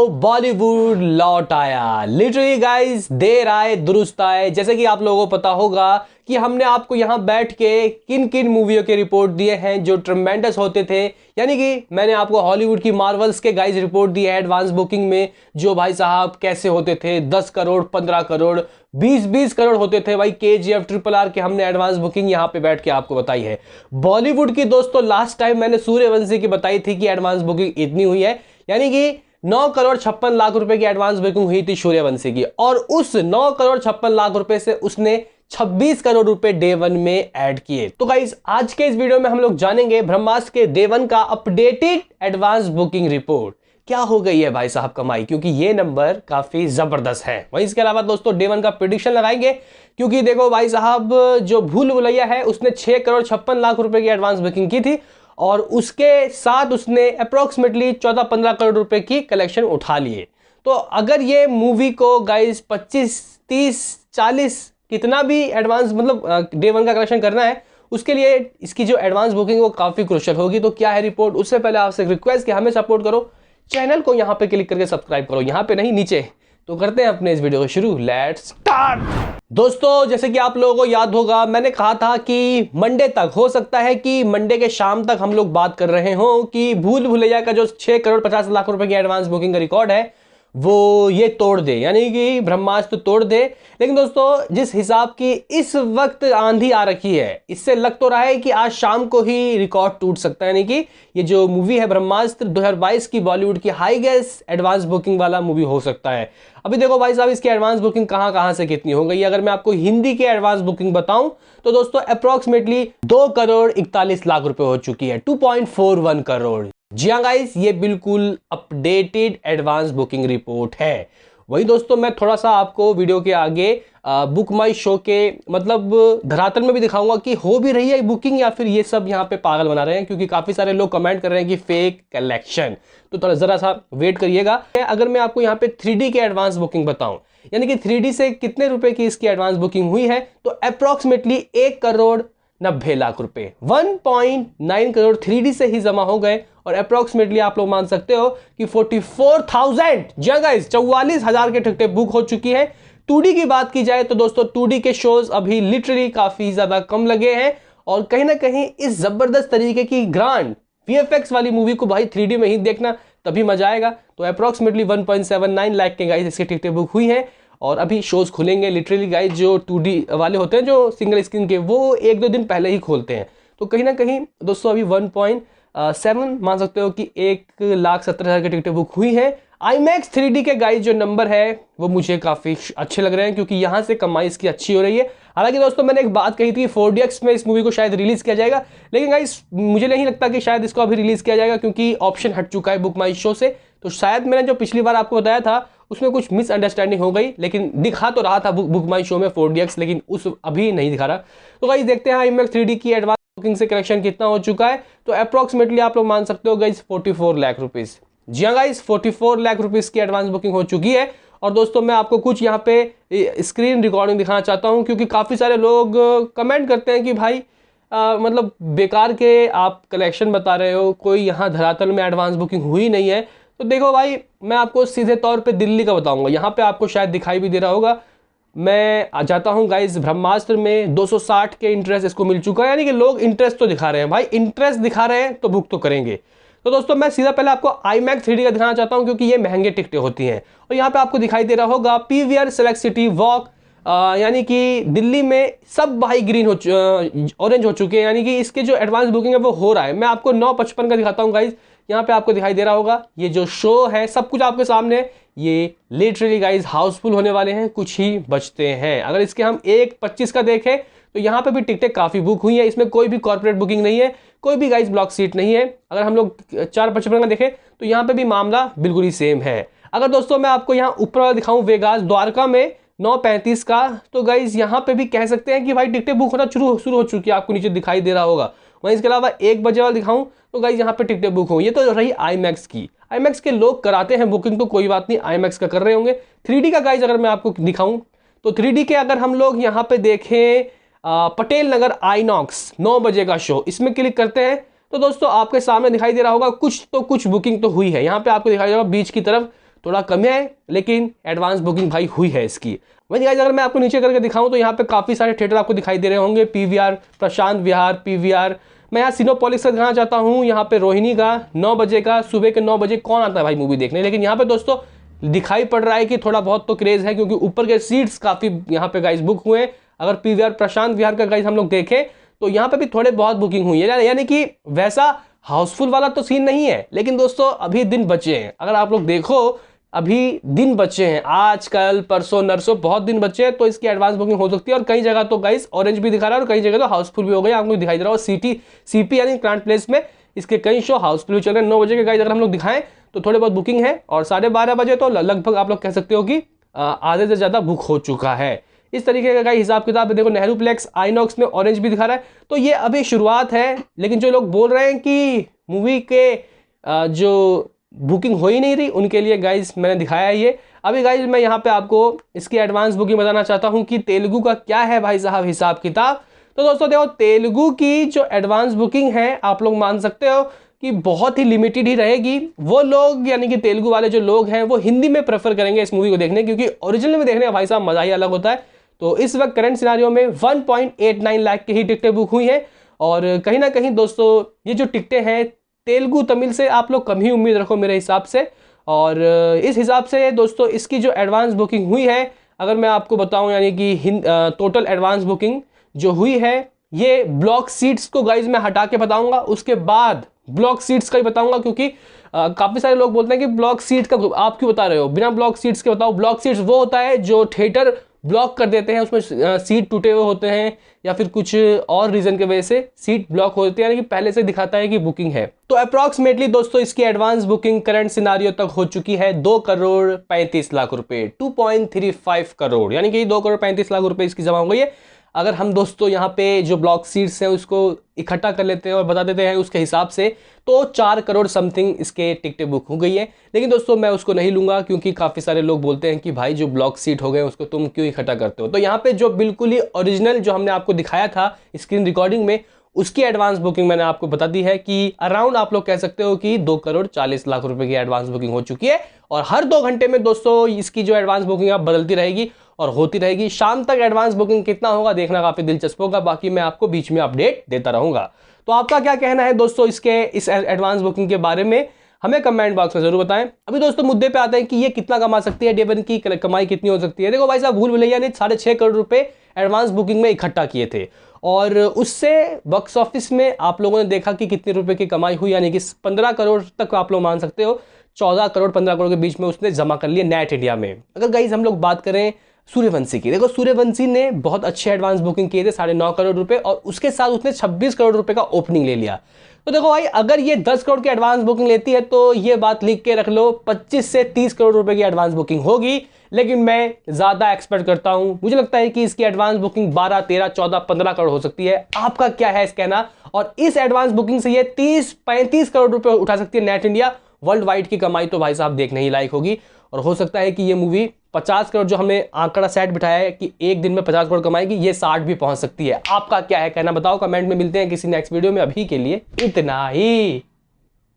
बॉलीवुड लौट आया। Literally guys, देर आए दुरुस्त आए। जैसे कि आप लोगों को पता होगा कि हमने आपको यहां बैठ के किन किन मूवियों के रिपोर्ट दिए हैं जो ट्रमेंडस होते थे। यानी कि मैंने आपको हॉलीवुड की मार्वल्स के गाइस रिपोर्ट दी है एडवांस बुकिंग में, जो भाई साहब कैसे होते थे। 10 करोड़, 15 करोड़, 20-20 करोड़ होते थे भाई। KGF RRR के हमने एडवांस बुकिंग यहां पे बैठ के आपको बताई है। बॉलीवुड की दोस्तों लास्ट टाइम मैंने सूर्यवंशी की बताई थी कि एडवांस बुकिंग इतनी हुई है, यानी कि 9 करोड़ 56 लाख रुपए की एडवांस बुकिंग हुई थी सूर्यवंशी की, और उस 9 करोड़ 56 लाख रुपए से उसने 26 करोड़ रुपए डे वन में ऐड किए। तो गाइस, आज के इस वीडियो में हम लोग जानेंगे ब्रह्मास्त्र के डे वन का अपडेटेड एडवांस बुकिंग रिपोर्ट। क्या हो गई है भाई साहब कमाई, क्योंकि ये नंबर काफी जबरदस्त है। वहीं इसके अलावा दोस्तों डे वन का प्रेडिक्शन लगाएंगे, क्योंकि देखो भाई साहब, जो भूल भुलैया है उसने 6 करोड़ 56 लाख रुपए की एडवांस बुकिंग की थी, और उसके साथ उसने अप्रोक्सीमेटली 14-15 करोड़ रुपए की कलेक्शन उठा लिए। तो अगर ये मूवी को गाइस 25, 30, 40 कितना भी एडवांस मतलब डे वन का कलेक्शन करना है, उसके लिए इसकी जो एडवांस बुकिंग वो काफी क्रूशियल होगी। तो क्या है रिपोर्ट, उससे पहले आपसे रिक्वेस्ट कि हमें सपोर्ट करो, चैनल को यहां पे क्लिक करके सब्सक्राइब करो, यहां पे नहीं नीचे। तो करते हैं अपने इस वीडियो को शुरू, लेट्स स्टार्ट। दोस्तों, जैसे कि आप लोगों को याद होगा, मैंने कहा था कि मंडे तक, हो सकता है कि मंडे के शाम तक हम लोग बात कर रहे हो कि भूल भुलैया का जो 6 करोड़ 50 लाख रुपए की एडवांस बुकिंग का रिकॉर्ड है वो ये तोड़ दे, यानी कि ब्रह्मास्त्र तोड़ दे। लेकिन दोस्तों, जिस हिसाब की इस वक्त आंधी आ रखी है, इससे लग तो रहा है कि आज शाम को ही रिकॉर्ड टूट सकता है। यानी कि ये जो मूवी है ब्रह्मास्त्र 2022 की बॉलीवुड की हाईएस्ट एडवांस बुकिंग वाला मूवी हो सकता है। अभी देखो भाई साहब, इसकी एडवांस बुकिंग कहां से कितनी हो गई। अगर मैं आपको हिंदी की एडवांस बुकिंग बताऊं तो दोस्तों अप्रोक्सीमेटली 2 करोड़ 41 लाख रुपए हो चुकी है, 2.41 करोड़। जी हाँ गाइस, ये बिल्कुल अपडेटेड एडवांस बुकिंग रिपोर्ट है। वही दोस्तों, मैं थोड़ा सा आपको वीडियो के आगे बुक माई शो के मतलब धरातल में भी दिखाऊंगा कि हो भी रही है बुकिंग या फिर ये सब यहाँ पे पागल बना रहे हैं, क्योंकि काफी सारे लोग कमेंट कर रहे हैं कि फेक कलेक्शन। तो थोड़ा जरा सा वेट करिएगा। अगर मैं आपको यहाँ पे 3D के एडवांस बुकिंग बताऊं, यानी कि 3D से कितने रुपए की इसकी एडवांस बुकिंग हुई है, तो अप्रोक्सीमेटली 1 करोड़ 90 लाख रुपए, 1.9 करोड़ 3D से ही जमा हो गए। और अप्रोक्सीमेटली आप लोग मान सकते हो कि 44,000, जी गाइस, 44,000 के टिकटें बुक हो चुकी है। 2D की बात की जाए तो दोस्तों 2D के शोज अभी लिटरली काफी ज्यादा कम लगे हैं, और कहीं ना कहीं इस जबरदस्त तरीके की ग्रांड VFX वाली मूवी को भाई 3D में ही देखना, तभी मजा आएगा। तो अप्रोक्सीमेटली 1.79 लाख के गाइस इसके टिकटें बुक हुई हैं, और अभी शोज खुलेंगे। लिटरली गाइस, जो 2D वाले होते हैं जो सिंगल स्क्रीन के, वो 1-2 दिन पहले ही खोलते हैं। तो कहीं ना कहीं दोस्तों अभी 1.7 मान सकते हो कि 1,70,000 की टिकटें बुक हुई हैं। IMAX 3D के गाइस जो नंबर है वो मुझे काफी अच्छे लग रहे हैं, क्योंकि यहां से कमाई इसकी अच्छी हो रही है। हालांकि दोस्तों, मैंने एक बात कही थी 4DX में इस मूवी को शायद रिलीज किया जाएगा, लेकिन गाइस मुझे नहीं लगता कि शायद इसको अभी रिलीज किया जाएगा, क्योंकि ऑप्शन हट चुका है बुक माई शो से। तो शायद मैंने जो पिछली बार आपको बताया था उसमें कुछ मिसअंडरस्टैंडिंग हो गई, लेकिन दिखा तो रहा था बुक माई शो में 4DX, लेकिन उस अभी नहीं दिखा रहा। तो गाइस देखते हैं IMAX 3D की एडवांस बुकिंग से कलेक्शन कितना हो चुका है। तो अप्रोक्सीमेटली आप लोग मान सकते हो गाइस 44 लाख रुपीज। जी हाँ गाइस, 44 लाख रुपीज की एडवांस बुकिंग हो चुकी है। और दोस्तों, मैं आपको कुछ यहाँ पे स्क्रीन रिकॉर्डिंग दिखाना चाहता हूँ, क्योंकि काफी सारे लोग कमेंट करते हैं कि भाई मतलब बेकार के आप कलेक्शन बता रहे हो, कोई यहाँ धरातल में एडवांस बुकिंग हुई नहीं है। तो देखो भाई, मैं आपको सीधे तौर पे दिल्ली का बताऊंगा। यहाँ पे आपको शायद दिखाई भी दे रहा होगा, मैं आ जाता हूँ गाइस, ब्रह्मास्त्र में 260 के इंटरेस्ट इसको मिल चुका है। यानी कि लोग इंटरेस्ट तो दिखा रहे हैं भाई, इंटरेस्ट दिखा रहे हैं तो बुक तो करेंगे। तो दोस्तों, मैं सीधा पहले आपको IMAX 3D का दिखाना चाहता हूँ, क्योंकि ये महंगे टिकटें होती हैं। और यहाँ पे आपको दिखाई दे रहा होगा PVR सेलेक्ट सिटी वॉक, यानी कि दिल्ली में सब भाई ग्रीन ऑरेंज हो चुके हैं, यानी कि इसके जो एडवांस बुकिंग है वो हो रहा है। मैं आपको 9:55 का दिखाता हूँ गाइस, यहाँ पे आपको दिखाई दे रहा होगा। ये जो शो है सब कुछ आपके सामने, ये लिटरली गाइस हाउसफुल होने वाले हैं, कुछ ही बचते हैं। अगर इसके हम 1:25 का देखें तो यहाँ पे भी टिकटें काफी बुक हुई है, इसमें कोई भी कॉर्पोरेट बुकिंग नहीं है, कोई भी गाइस ब्लॉक सीट नहीं है। अगर हम लोग 4:55 का देखें तो यहाँ पे भी मामला बिल्कुल ही सेम है। अगर दोस्तों मैं आपको यहाँ ऊपर वाला दिखाऊं वेगास द्वारका में 9:35 का, तो गाइस यहाँ पे भी कह सकते हैं कि भाई टिकटें बुक होना शुरू हो चुकी है, आपको नीचे दिखाई दे रहा होगा। वहीं इसके अलावा 1 बजे वाला दिखाऊं तो गाइस यहाँ पे टिकटें बुक हो। ये तो रही IMAX की। IMAX के लोग कराते हैं बुकिंग, तो कोई बात नहीं, IMAX का कर रहे होंगे। 3D का गाइस अगर मैं आपको दिखाऊं तो 3D के अगर हम लोग यहाँ पे देखें पटेल नगर आइनॉक्स 9 बजे का शो, इसमें क्लिक करते हैं तो दोस्तों आपके सामने दिखाई दे रहा होगा कुछ बुकिंग तो हुई है। यहाँ पे आपको दिखाई देगा बीच की तरफ थोड़ा कम है, लेकिन एडवांस बुकिंग भाई हुई है इसकी। वही गाइस अगर मैं आपको नीचे करके दिखाऊं तो यहाँ पे काफ़ी सारे थिएटर आपको दिखाई दे रहे होंगे। पीवीआर, प्रशांत विहार, पीवीआर। मैं यहाँ सिनेपोलिस का दिखाना चाहता हूँ, यहाँ पे रोहिणी का 9 बजे का, सुबह के 9 बजे कौन आता है भाई मूवी देखने। लेकिन यहाँ पे दोस्तों दिखाई पड़ रहा है कि थोड़ा बहुत तो क्रेज है, क्योंकि ऊपर के सीट्स काफ़ी यहाँ पे गाइस बुक हुए हैं। अगर पीवीआर प्रशांत विहार का गाइस हम लोग देखें तो यहाँ पे भी थोड़े बहुत बुकिंग हुई है, यानी कि वैसा हाउसफुल वाला तो सीन नहीं है। लेकिन दोस्तों अभी दिन बचे हैं, अगर आप लोग देखो अभी दिन बचे हैं, आज कल परसों नरसों बहुत दिन बचे हैं, तो इसकी एडवांस बुकिंग हो सकती है। और कई जगह तो गाइस ऑरेंज भी दिखा रहा है और कई जगह तो हाउसफुल भी हो गई। आपको दिखाई दे रहा हो सीपी यानी क्रांत प्लेस में इसके कई शो हाउसफुल भी चल रहे हैं। 9 बजे के गाइस अगर हम लोग दिखाएं तो थोड़े बहुत बुकिंग है, और 12:30 बजे तो लगभग आप लोग कह सकते हो कि आधे से ज़्यादा बुक हो चुका है। इस तरीके का हिसाब किताब है। देखो नेहरू प्लेक्स आइनॉक्स में ऑरेंज भी दिखा रहा है, तो ये अभी शुरुआत है। लेकिन जो लोग बोल रहे हैं कि मूवी के जो बुकिंग हो ही नहीं रही, उनके लिए गाइस मैंने दिखाया है ये। अभी गाइस मैं यहाँ पे आपको इसकी एडवांस बुकिंग बताना चाहता हूँ कि तेलुगु का क्या है भाई साहब हिसाब किताब। तो दोस्तों देखो तेलुगु की जो एडवांस बुकिंग है आप लोग मान सकते हो कि बहुत ही लिमिटेड ही रहेगी। वो लोग यानी कि तेलुगु वाले जो लोग हैं वो हिंदी में प्रेफर करेंगे इस मूवी को देखने, क्योंकि ओरिजिनल में देखने का भाई साहब मजा ही अलग होता है। तो इस वक्त करंट सिनारियो में 1.89 लाख की ही टिकटें बुक हुई हैं। और कहीं ना कहीं दोस्तों ये जो टिकटें हैं तेलुगु तमिल से आप लोग कम ही उम्मीद रखो मेरे हिसाब से। और इस हिसाब से दोस्तों इसकी जो एडवांस बुकिंग हुई है, अगर मैं आपको बताऊं यानी कि टोटल एडवांस बुकिंग जो हुई है, ये ब्लॉक सीट्स को गाइज मैं हटा के बताऊंगा, उसके बाद ब्लॉक सीट्स का ही बताऊंगा। क्योंकि काफ़ी सारे लोग बोलते हैं कि ब्लॉक सीट का आप क्यों बता रहे हो, बिना ब्लॉक सीट्स के बताओ। ब्लॉक सीट्स वो होता है जो थिएटर ब्लॉक कर देते हैं, उसमें सीट टूटे हुए होते हैं या फिर कुछ और रीज़न की वजह से सीट ब्लॉक होती है, यानी कि पहले से दिखाता है कि बुकिंग है। तो अप्रॉक्सीमेटली दोस्तों इसकी एडवांस बुकिंग करंट सिनारियो तक हो चुकी है 2,35,00,000 रुपए, 2.35 करोड़, यानी कि 2,35,00,000 रुपए इसकी जमा हो गई है। अगर हम दोस्तों यहाँ पे जो ब्लॉक सीट्स हैं उसको इकट्ठा कर लेते हैं और बता देते हैं उसके हिसाब से, तो 4 करोड़ समथिंग इसके टिकटें बुक हो गई है। लेकिन दोस्तों मैं उसको नहीं लूँगा, क्योंकि काफ़ी सारे लोग बोलते हैं कि भाई जो ब्लॉक सीट हो गए उसको तुम क्यों इकट्ठा करते हो। तो यहाँ पे जो बिल्कुल ही ओरिजिनल जो हमने आपको दिखाया था स्क्रीन रिकॉर्डिंग में, उसकी एडवांस बुकिंग मैंने आपको बता दी है कि अराउंड आप लोग कह सकते हो कि 2,40,00,000 रुपए की एडवांस बुकिंग हो चुकी है। और हर 2 घंटे में दोस्तों इसकी जो एडवांस बुकिंग है बदलती रहेगी और होती रहेगी। शाम तक एडवांस बुकिंग कितना होगा देखना काफ़ी दिलचस्प होगा, बाकी मैं आपको बीच में अपडेट देता रहूँगा। तो आपका क्या कहना है दोस्तों इस एडवांस बुकिंग के बारे में, हमें कमेंट बॉक्स में जरूर बताएं। अभी दोस्तों मुद्दे पे आते हैं कि ये कितना कमा सकती है, डे वन की कमाई कितनी हो सकती है। देखो भाई साहब भूल भुलैया ने 6.5 करोड़ रुपए एडवांस बुकिंग में इकट्ठा किए थे, और उससे बॉक्स ऑफिस में आप लोगों ने देखा कि कितने रुपए की कमाई हुई, यानी कि 15 करोड़ तक आप लोग मान सकते हो। 14 करोड़ 15 करोड़ के बीच में उसने जमा कर लिए नेट इंडिया में। अगर गाइस हम लोग बात करें सूर्यवंशी की, देखो सूर्यवंशी ने बहुत अच्छे एडवांस बुकिंग किए थे 9.5 करोड़ रुपए, और उसके साथ उसने 26 करोड़ रुपए का ओपनिंग ले लिया। तो देखो भाई अगर ये 10 करोड़ की एडवांस बुकिंग लेती है तो ये बात लिख के रख लो 25 से 30 करोड़ रुपए की एडवांस बुकिंग होगी। लेकिन मैं ज्यादा एक्सपेक्ट करता हूं, मुझे लगता है कि इसकी एडवांस बुकिंग 12, 13, 14, 15 करोड़ हो सकती है। आपका क्या है इस कहना। और इस एडवांस बुकिंग से ये 30-35 करोड़ रुपए उठा सकती है नेट इंडिया। वर्ल्ड वाइड की कमाई तो भाई साहब देखने ही लायक होगी। और हो सकता है कि ये मूवी 50 करोड़ जो हमने आंकड़ा सेट बिठाया है कि एक दिन में 50 करोड़ कमाएगी, ये 60 भी पहुंच सकती है। आपका क्या है कहना बताओ कमेंट में। मिलते हैं किसी नेक्स्ट वीडियो में, अभी के लिए इतना ही।